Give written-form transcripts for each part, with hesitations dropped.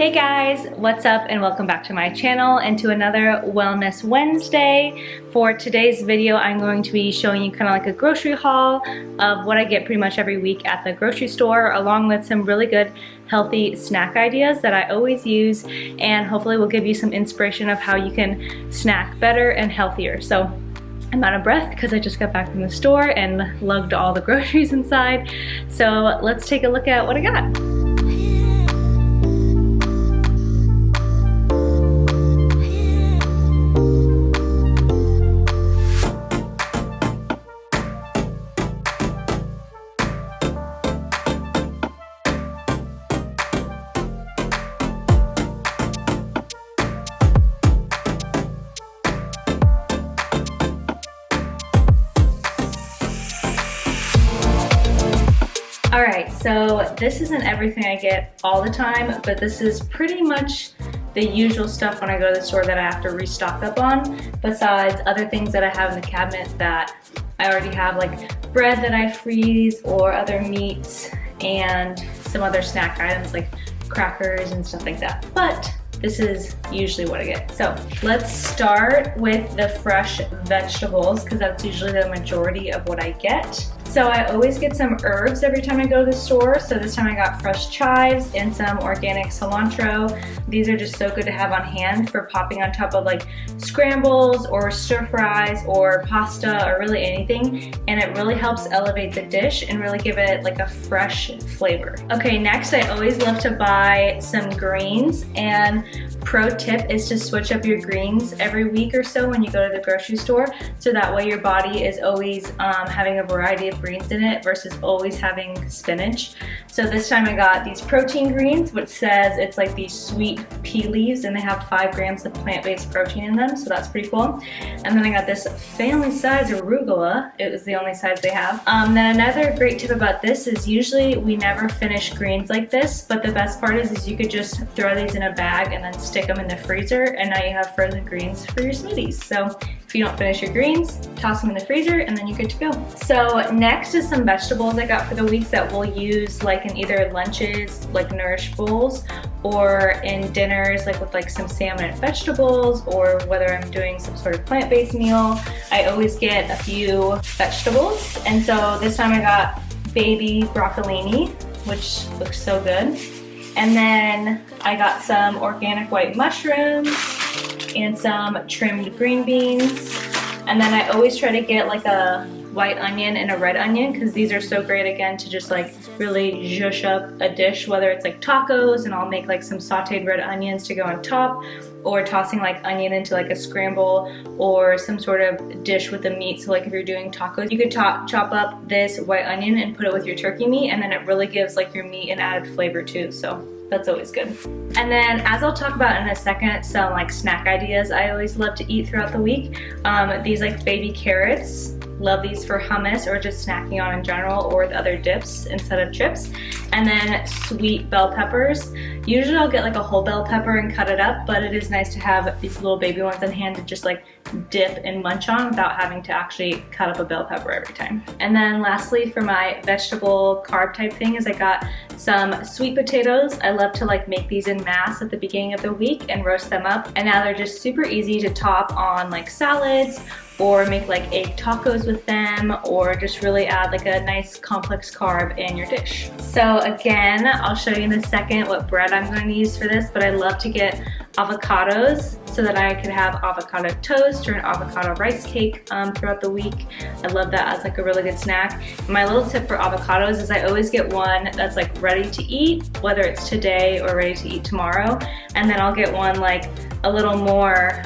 Hey guys, what's up and welcome back to my channel and to another Wellness Wednesday. For today's video, I'm going to be showing you kind of like a grocery haul of what I get pretty much every week at the grocery store, along with some really good healthy snack ideas that I always use, and hopefully will give you some inspiration of how you can snack better and healthier. So I'm out of breath because I just got back from the store and lugged all the groceries inside. So let's take a look at what I got. Alright, so this isn't everything I get all the time, but this is pretty much the usual stuff when I go to the store that I have to restock up on, besides other things that I have in the cabinet that I already have, like bread that I freeze or other meats and some other snack items like crackers and stuff like that. But this is usually what I get. So let's start with the fresh vegetables because that's usually the majority of what I get. So I always get some herbs every time I go to the store. So this time I got fresh chives and some organic cilantro. These are just so good to have on hand for popping on top of like scrambles or stir fries or pasta or really anything. And it really helps elevate the dish and really give it like a fresh flavor. Okay, next I always love to buy some greens, and pro tip is to switch up your greens every week or so when you go to the grocery store, so that way your body is always having a variety of greens in it versus always having spinach. So this time I got these protein greens, which says it's like these sweet pea leaves, and they have 5 grams of plant-based protein in them, so that's pretty cool. And then I got this family size arugula. It was the only size they have. Then another great tip about this is usually we never finish greens like this, but the best part is you could just throw these in a bag and then stick them in the freezer, and now you have frozen greens for your smoothies. So if you don't finish your greens, toss them in the freezer and then you're good to go. So next is some vegetables I got for the week that we'll use like in either lunches, like Nourish bowls, or in dinners, like with like some salmon and vegetables, or whether I'm doing some sort of plant-based meal. I always get a few vegetables, and so this time I got baby broccolini, which looks so good. And then I got some organic white mushrooms and some trimmed green beans. And then I always try to get like a white onion and a red onion because these are so great again to just like really zhuzh up a dish, whether it's like tacos, and I'll make like some sauteed red onions to go on top, or tossing like onion into like a scramble or some sort of dish with the meat. So like if you're doing tacos, you could chop up this white onion and put it with your turkey meat, and then it really gives like your meat an added flavor too. So that's always good. And then, as I'll talk about in a second, some like snack ideas I always love to eat throughout the week. These like baby carrots. Love these for hummus or just snacking on in general, or with other dips instead of chips. And then sweet bell peppers. Usually I'll get like a whole bell pepper and cut it up, but it is nice to have these little baby ones in hand to just like dip and munch on without having to actually cut up a bell pepper every time. And then lastly, for my vegetable carb type thing, is I got some sweet potatoes. I love to like make these in mass at the beginning of the week and roast them up. And now they're just super easy to top on like salads, or make like egg tacos with them, or just really add like a nice complex carb in your dish. So again, I'll show you in a second what bread I'm going to use for this, but I love to get avocados so that I could have avocado toast or an avocado rice cake throughout the week. I love that as like a really good snack. My little tip for avocados is I always get one that's like ready to eat, whether it's today or ready to eat tomorrow, and then I'll get one like a little more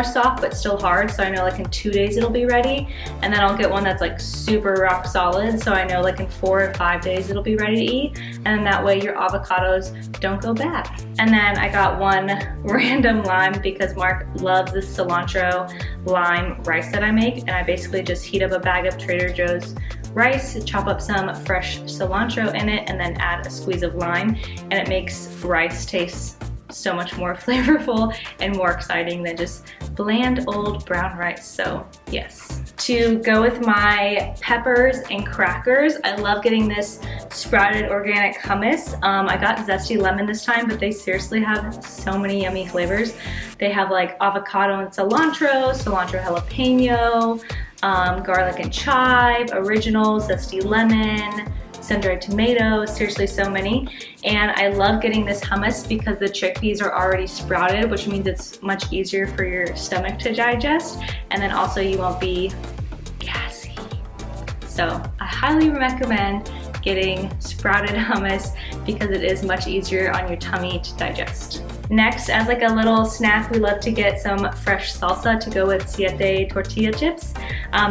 soft but still hard, so I know like in 2 days it'll be ready. And then I'll get one that's like super rock solid, so I know like in 4 or 5 days it'll be ready to eat, and that way your avocados don't go bad. And then I got one random lime because Mark loves this cilantro lime rice that I make, and I basically just heat up a bag of Trader Joe's rice, chop up some fresh cilantro in it, and then add a squeeze of lime, and it makes rice taste so much more flavorful and more exciting than just bland old brown rice, so yes. To go with my peppers and crackers, I love getting this sprouted organic hummus. I got zesty lemon this time, but they seriously have so many yummy flavors. They have like avocado and cilantro, cilantro jalapeno, garlic and chive, original, zesty lemon, sun-dried tomatoes, seriously so many. And I love getting this hummus because the chickpeas are already sprouted, which means it's much easier for your stomach to digest, and then also you won't be gassy. So I highly recommend getting sprouted hummus because it is much easier on your tummy to digest. Next, as like a little snack, we love to get some fresh salsa to go with siete tortilla chips.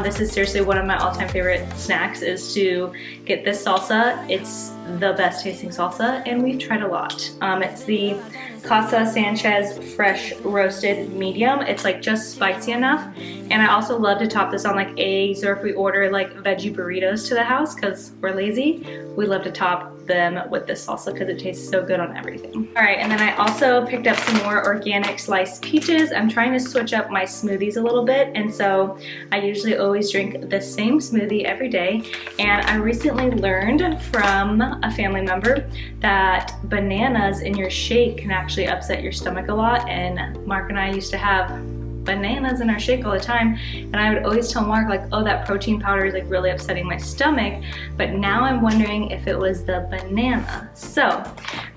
This is seriously one of my all-time favorite snacks, is to get this salsa. It's the best tasting salsa, and we've tried a lot. It's the Casa Sanchez fresh roasted medium. It's like just spicy enough. And I also love to top this on like eggs, or if we order like veggie burritos to the house because we're lazy, we love to top them with this salsa because it tastes so good on everything. All right, and then I also picked up some more organic sliced peaches. I'm trying to switch up my smoothies a little bit, and so I usually always drink the same smoothie every day. And I recently learned from a family member that bananas in your shake can actually upset your stomach a lot, and Mark and I used to have bananas in our shake all the time, and I would always tell Mark like, oh, that protein powder is like really upsetting my stomach, but now I'm wondering if it was the banana. So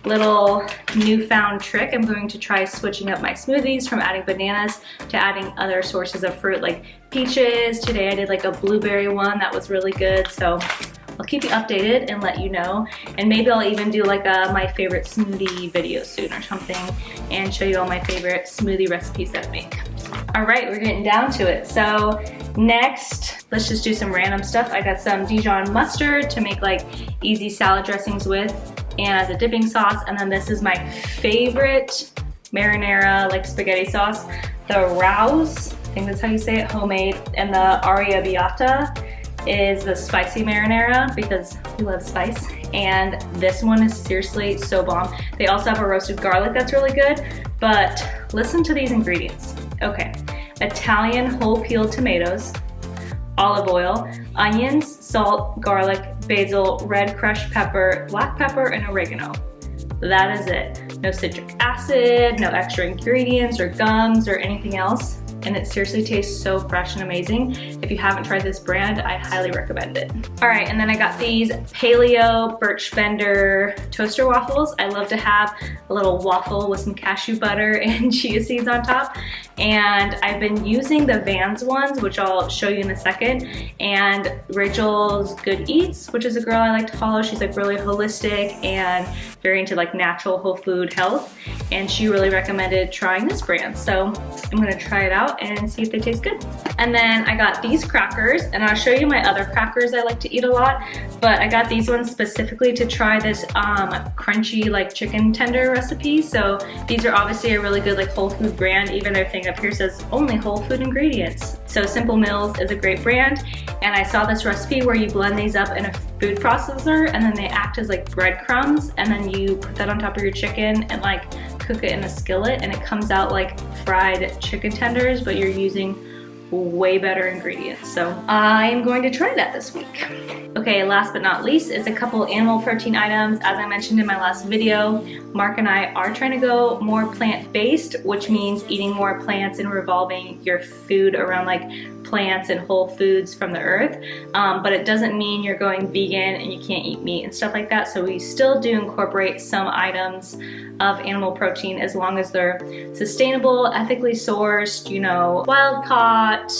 little newfound trick, I'm going to try switching up my smoothies from adding bananas to adding other sources of fruit like peaches. Today I did like a blueberry one that was really good, so I'll keep you updated and let you know. And maybe I'll even do like a my favorite smoothie video soon or something and show you all my favorite smoothie recipes that I make. All right, we're getting down to it. So next, let's just do some random stuff. I got some Dijon mustard to make like easy salad dressings with and as a dipping sauce. And then this is my favorite marinara like spaghetti sauce, the Rouse, I think that's how you say it, homemade. And the arrabbiata is the spicy marinara because we love spice, and this one is seriously so bomb. They also have a roasted garlic that's really good, but listen to these ingredients. Okay, Italian whole peeled tomatoes, olive oil, onions, salt, garlic, basil, red crushed pepper, black pepper, and oregano. That is it. No citric acid, no extra ingredients or gums or anything else. And it seriously tastes so fresh and amazing. If you haven't tried this brand, I highly recommend it. All right, and then I got these Paleo Birch Bender toaster waffles. I love to have a little waffle with some cashew butter and chia seeds on top. And I've been using the Vans ones, which I'll show you in a second. And Rachel's Good Eats, which is a girl I like to follow. She's like really holistic and very into like natural whole food health. And she really recommended trying this brand. So I'm gonna try it out and see if they taste good. And then I got these crackers, and I'll show you my other crackers I like to eat a lot, but I got these ones specifically to try this crunchy like chicken tender recipe. So these are obviously a really good like whole food brand. Even their thing up here says only whole food ingredients. So Simple Mills is a great brand, and I saw this recipe where you blend these up in a food processor and then they act as like breadcrumbs, and then you put that on top of your chicken and like cook it in a skillet, and it comes out like fried chicken tenders, but you're using way better ingredients. So I'm going to try that this week. Okay, last but not least is a couple animal protein items. As I mentioned in my last video, Mark and I are trying to go more plant-based, which means eating more plants and revolving your food around like plants and whole foods from the earth. But it doesn't mean you're going vegan and you can't eat meat and stuff like that. So we still do incorporate some items of animal protein as long as they're sustainable, ethically sourced, you know, wild caught,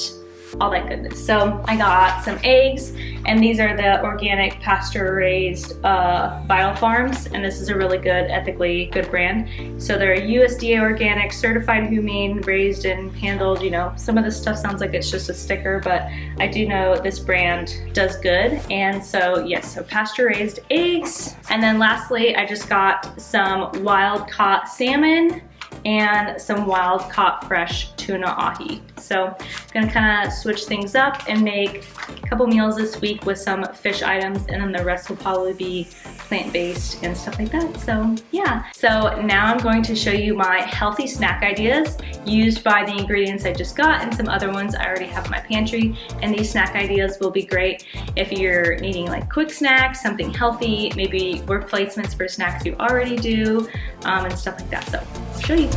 all that goodness. So I got some eggs, and these are the organic pasture raised biofarms, and this is a really good, ethically good brand. So they're USDA organic, certified humane, raised and handled. You know, some of this stuff sounds like it's just a sticker, but I do know this brand does good. And so yes, so pasture raised eggs. And then lastly, I just got some wild caught salmon and some wild caught fresh tuna ahi. So I'm gonna kind of switch things up and make a couple meals this week with some fish items, and then the rest will probably be plant-based and stuff like that. So yeah. So now I'm going to show you my healthy snack ideas used by the ingredients I just got and some other ones I already have in my pantry. And these snack ideas will be great if you're needing like quick snacks, something healthy, maybe replacements for snacks you already do, and stuff like that. So I'll show you.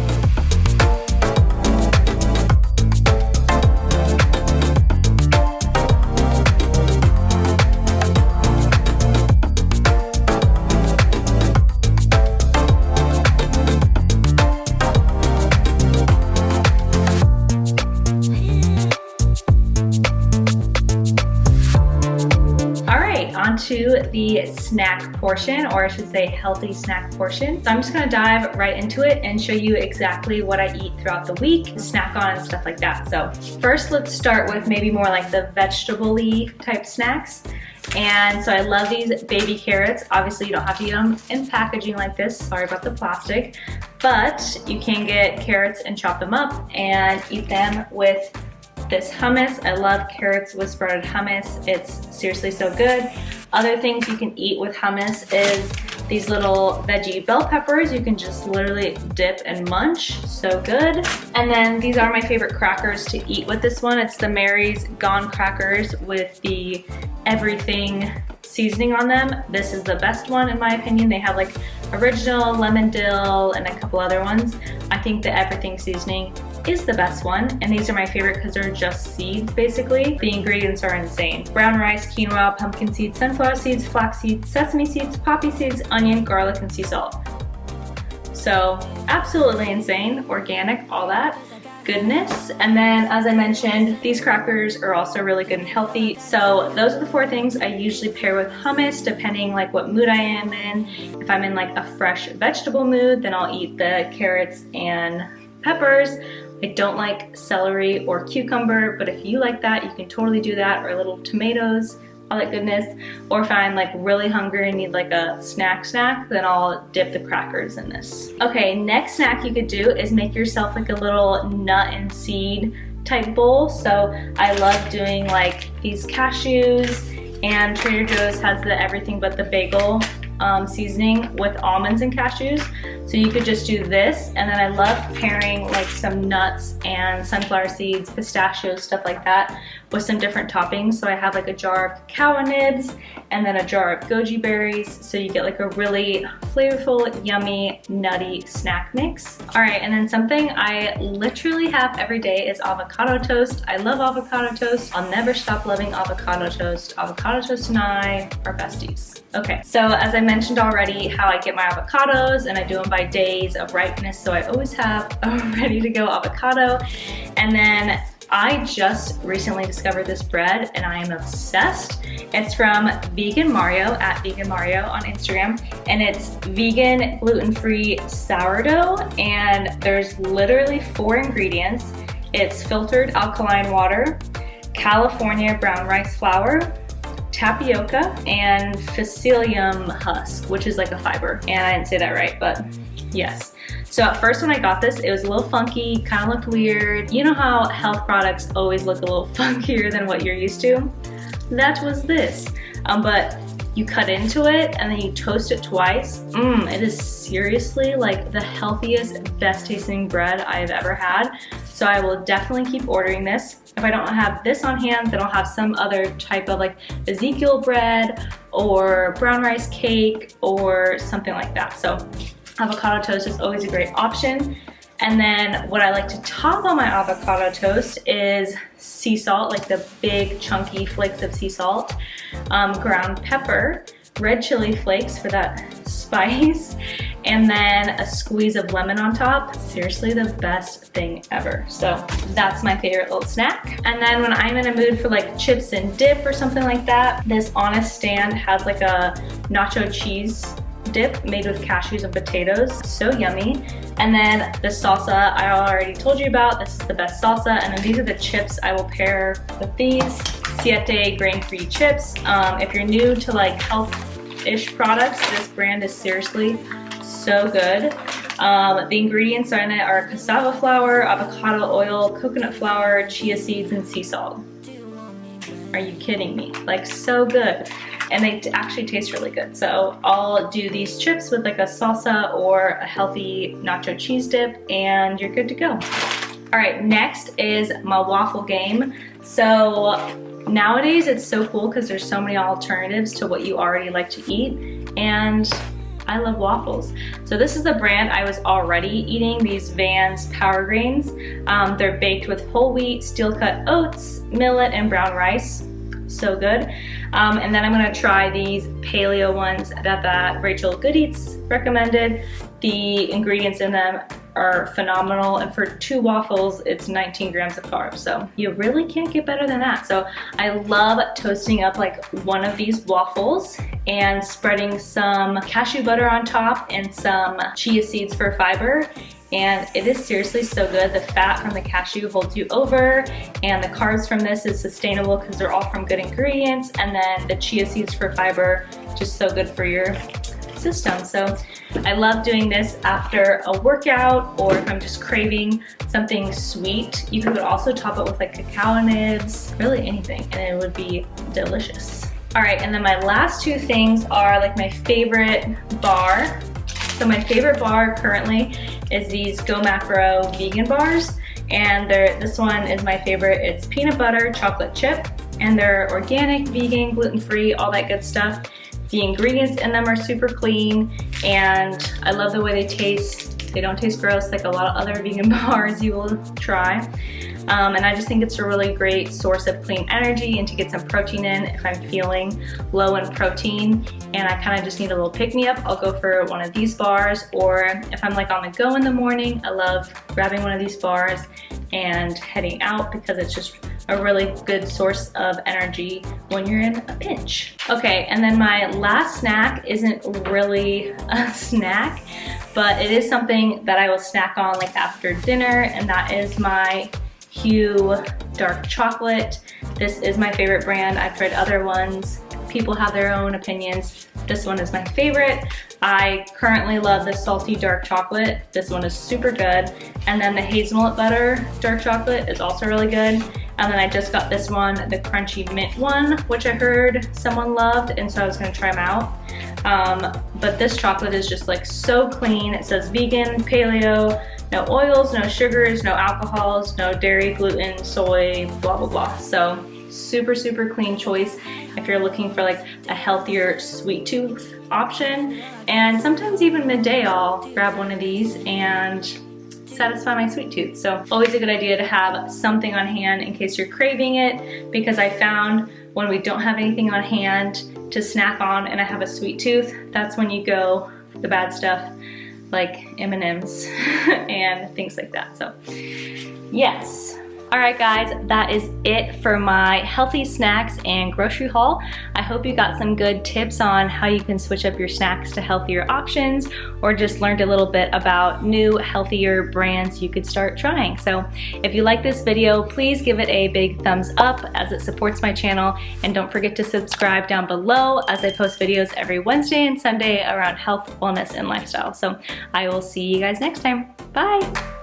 To the snack portion, or I should say healthy snack portion. So I'm just gonna dive right into it and show you exactly what I eat throughout the week, snack on and stuff like that. So first let's start with maybe more like the vegetable-y type snacks. And so I love these baby carrots. Obviously you don't have to eat them in packaging like this, sorry about the plastic, but you can get carrots and chop them up and eat them with this hummus. I love carrots with sprouted hummus. It's seriously so good. Other things you can eat with hummus is these little veggie bell peppers. You can just literally dip and munch, so good. And then these are my favorite crackers to eat with this one. It's the Mary's Gone crackers with the everything seasoning on them. This is the best one in my opinion. They have like original, lemon dill, and a couple other ones. I think the everything seasoning is the best one, and these are my favorite because they're just seeds basically. The ingredients are insane. Brown rice, quinoa, pumpkin seeds, sunflower seeds, flax seeds, sesame seeds, poppy seeds, onion, garlic, and sea salt. So absolutely insane, organic, all that goodness. And then as I mentioned, these crackers are also really good and healthy. So those are the 4 things I usually pair with hummus, depending like what mood I am in. If I'm in like a fresh vegetable mood, then I'll eat the carrots and peppers. I don't like celery or cucumber, but if you like that, you can totally do that, or little tomatoes, all that goodness. Or if I'm like really hungry and need like a snack, then I'll dip the crackers in this. Okay, next snack you could do is make yourself like a little nut and seed type bowl. So I love doing like these cashews, and Trader Joe's has the everything but the bagel seasoning with almonds and cashews. So you could just do this, and then I love pairing like some nuts and sunflower seeds, pistachios, stuff like that with some different toppings. So I have like a jar of cacao nibs and then a jar of goji berries. So you get like a really flavorful, yummy, nutty snack mix. All right, and then something I literally have every day is avocado toast. I love avocado toast. I'll never stop loving avocado toast. Avocado toast and I are besties. Okay, so as I mentioned already, how I get my avocados, and I do them by days of ripeness, so I always have a ready to go avocado. And then I just recently discovered this bread and I am obsessed. It's from Vegan Mario, at Vegan Mario on Instagram, and it's vegan gluten-free sourdough, and there's literally 4 ingredients. It's filtered alkaline water, California brown rice flour, tapioca, and psyllium husk, which is like a fiber. And I didn't say that right, but yes. So at first when I got this, it was a little funky, kind of looked weird. You know how health products always look a little funkier than what you're used to? That was this. But you cut into it and then you toast it twice. It is seriously like the healthiest, best tasting bread I have ever had. So I will definitely keep ordering this. If I don't have this on hand, then I'll have some other type of like Ezekiel bread or brown rice cake or something like that. So avocado toast is always a great option. And then what I like to top on my avocado toast is sea salt, like the big chunky flakes of sea salt, ground pepper, red chili flakes for that spice, and then a squeeze of lemon on top. Seriously, the best thing ever. So that's my favorite little snack. And then when I'm in a mood for like chips and dip or something like that, this Honest stand has like a nacho cheese dip made with cashews and potatoes. So yummy. And then the salsa I already told you about. This is the best salsa. And then these are the chips I will pair with these. Siete grain-free chips. If you're new to like health-ish products, this brand is seriously so good. The ingredients in it are cassava flour, avocado oil, coconut flour, chia seeds, and sea salt. Are you kidding me? Like, so good. and they actually taste really good. So I'll do these chips with like a salsa or a healthy nacho cheese dip, and you're good to go. All right, next is my waffle game. So nowadays it's so cool because there's so many alternatives to what you already like to eat, and I love waffles. So this is the brand I was already eating, these Vans Power Grains. They're baked with whole wheat, steel cut oats, millet, and brown rice. So good. And then I'm gonna try these paleo ones that Rachel Good Eats recommended. The ingredients in them are phenomenal, and for 2 waffles it's 19 grams of carbs, so you really can't get better than that. So I love toasting up like one of these waffles and spreading some cashew butter on top and some chia seeds for fiber, and it is seriously so good. The fat from the cashew holds you over, and the carbs from this is sustainable because they're all from good ingredients, and then the chia seeds for fiber, just so good for your system. So I love doing this after a workout, or if I'm just craving something sweet. You could also top it with like cacao nibs, really anything, and it would be delicious. All right, and then my last 2 things are like my favorite bar. So my favorite bar currently is these Go Macro vegan bars, and this one is my favorite. It's peanut butter chocolate chip, and they're organic, vegan, gluten-free, all that good stuff. The ingredients in them are super clean, and I love the way they taste. They don't taste gross like a lot of other vegan bars you will try. And I just think it's a really great source of clean energy and to get some protein in if I'm feeling low in protein and I kind of just need a little pick-me-up. I'll go for one of these bars, or if I'm like on the go in the morning, I love grabbing one of these bars and heading out because it's just a really good source of energy when you're in a pinch. Okay, and then my last snack isn't really a snack, but it is something that I will snack on like after dinner, and that is my Hu dark chocolate. This is my favorite brand. I've tried other ones. People have their own opinions. This one is my favorite. I currently love the salty dark chocolate. This one is super good. And then the hazelnut butter dark chocolate is also really good. And then I just got this one, the crunchy mint one, which I heard someone loved, and so I was gonna try them out. But this chocolate is just like so clean. It says vegan, paleo, no oils, no sugars, no alcohols, no dairy, gluten, soy, blah, blah, blah. So super, super clean choice if you're looking for like a healthier sweet tooth option. And sometimes even midday I'll grab one of these and satisfy my sweet tooth. So always a good idea to have something on hand in case you're craving it, because I found when we don't have anything on hand to snack on and I have a sweet tooth, that's when you go the bad stuff like M&Ms and things like that. So yes. All right guys, that is it for my healthy snacks and grocery haul. I hope you got some good tips on how you can switch up your snacks to healthier options, or just learned a little bit about new healthier brands you could start trying. So if you like this video, please give it a big thumbs up as it supports my channel, and don't forget to subscribe down below as I post videos every Wednesday and Sunday around health, wellness, and lifestyle. So I will see you guys next time. Bye.